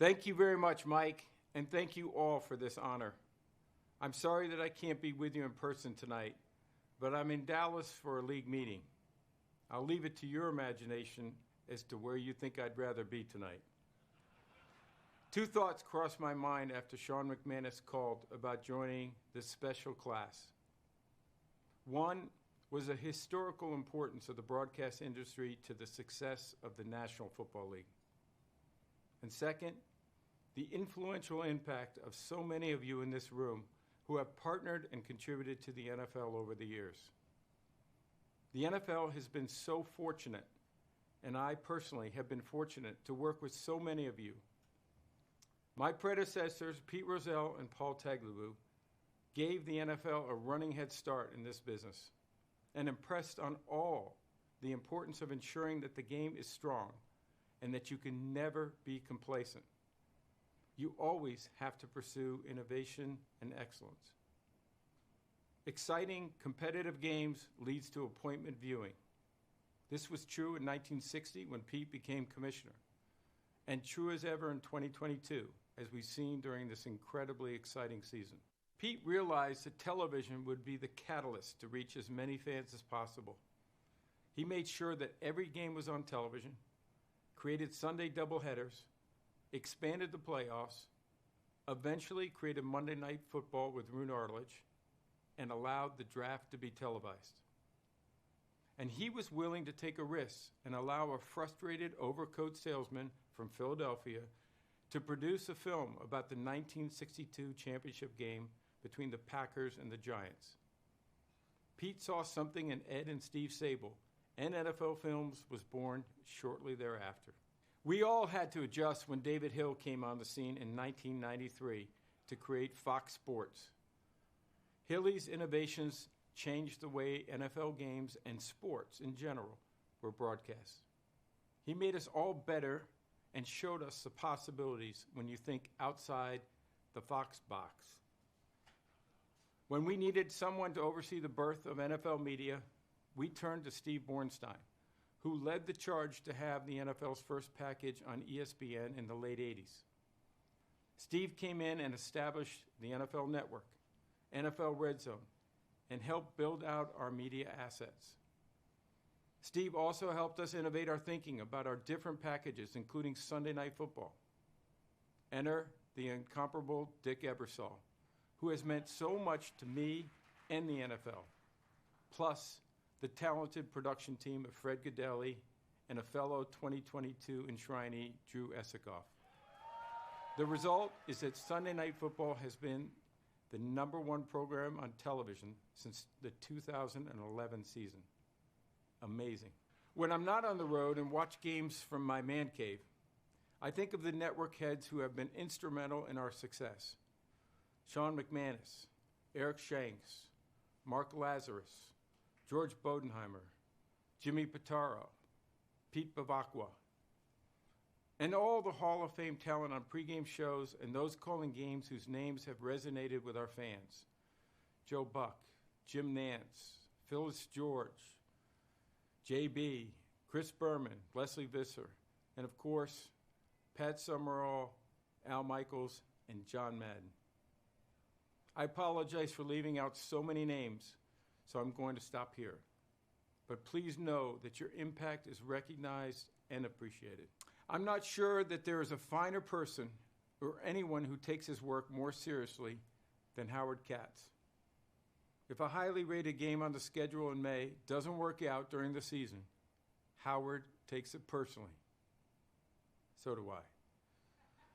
Thank you very much, Mike, and thank you all for this honor. I'm sorry that I can't be with you in person tonight, but I'm in Dallas for a league meeting. I'll leave it to your imagination as to where you think I'd rather be tonight. Two thoughts crossed my mind after Sean McManus called about joining this special class. One was the historical importance of the broadcast industry to the success of the National Football League. And second, the influential impact of so many of you in this room who have partnered and contributed to the NFL over the years. The NFL has been so fortunate, and I personally have been fortunate to work with so many of you. My predecessors, Pete Rozelle and Paul Tagliabue, gave the NFL a running head start in this business and impressed on all the importance of ensuring that the game is strong and that you can never be complacent. You always have to pursue innovation and excellence. Exciting, competitive games leads to appointment viewing. This was true in 1960 when Pete became commissioner, and true as ever in 2022, as we've seen during this incredibly exciting season. Pete realized that television would be the catalyst to reach as many fans as possible. He made sure that every game was on television, created Sunday doubleheaders, expanded the playoffs, eventually created Monday Night Football with Roone Arledge, and allowed the draft to be televised. And he was willing to take a risk and allow a frustrated overcoat salesman from Philadelphia to produce a film about the 1962 championship game between the Packers and the Giants. Pete saw something in Ed and Steve Sable, and NFL Films was born shortly thereafter. We all had to adjust when David Hill came on the scene in 1993 to create Fox Sports. Hilly's innovations changed the way NFL games and sports in general were broadcast. He made us all better and showed us the possibilities when you think outside the Fox box. When we needed someone to oversee the birth of NFL media, we turned to Steve Bornstein, who led the charge to have the NFL's first package on ESPN in the late 80s. Steve came in and established the NFL Network, NFL Red Zone, and helped build out our media assets. Steve also helped us innovate our thinking about our different packages, including Sunday Night Football. Enter the incomparable Dick Ebersol, who has meant so much to me and the NFL, plus the talented production team of Fred Goodell and a fellow 2022 enshrinee, Drew Esikoff. The result is that Sunday Night Football has been the #1 program on television since the 2011 season. Amazing. When I'm not on the road and watch games from my man cave, I think of the network heads who have been instrumental in our success. Sean McManus, Eric Shanks, Mark Lazarus, George Bodenheimer, Jimmy Pitaro, Pete Bavacqua, and all the Hall of Fame talent on pregame shows and those calling games whose names have resonated with our fans. Joe Buck, Jim Nance, Phyllis George, JB, Chris Berman, Leslie Visser, and of course, Pat Summerall, Al Michaels, and John Madden. I apologize for leaving out so many names, so I'm going to stop here. But please know that your impact is recognized and appreciated. I'm not sure that there is a finer person or anyone who takes his work more seriously than Howard Katz. If a highly rated game on the schedule in May doesn't work out during the season, Howard takes it personally. So do I.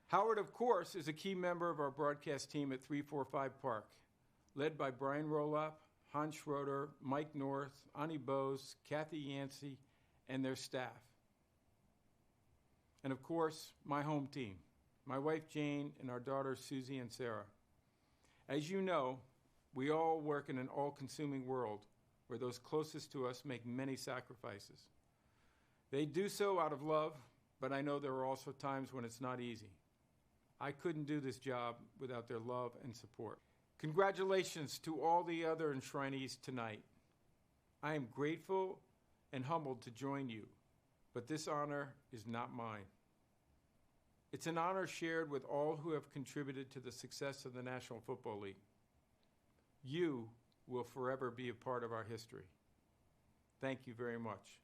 Howard, of course, is a key member of our broadcast team at 345 Park, led by Brian Roloff, Hans Schroeder, Mike North, Ani Bose, Kathy Yancey, and their staff. And of course, my home team, my wife Jane and our daughters Susie and Sarah. As you know, we all work in an all-consuming world where those closest to us make many sacrifices. They do so out of love, but I know there are also times when it's not easy. I couldn't do this job without their love and support. Congratulations to all the other enshrinees tonight. I am grateful and humbled to join you, but this honor is not mine. It's an honor shared with all who have contributed to the success of the National Football League. You will forever be a part of our history. Thank you very much.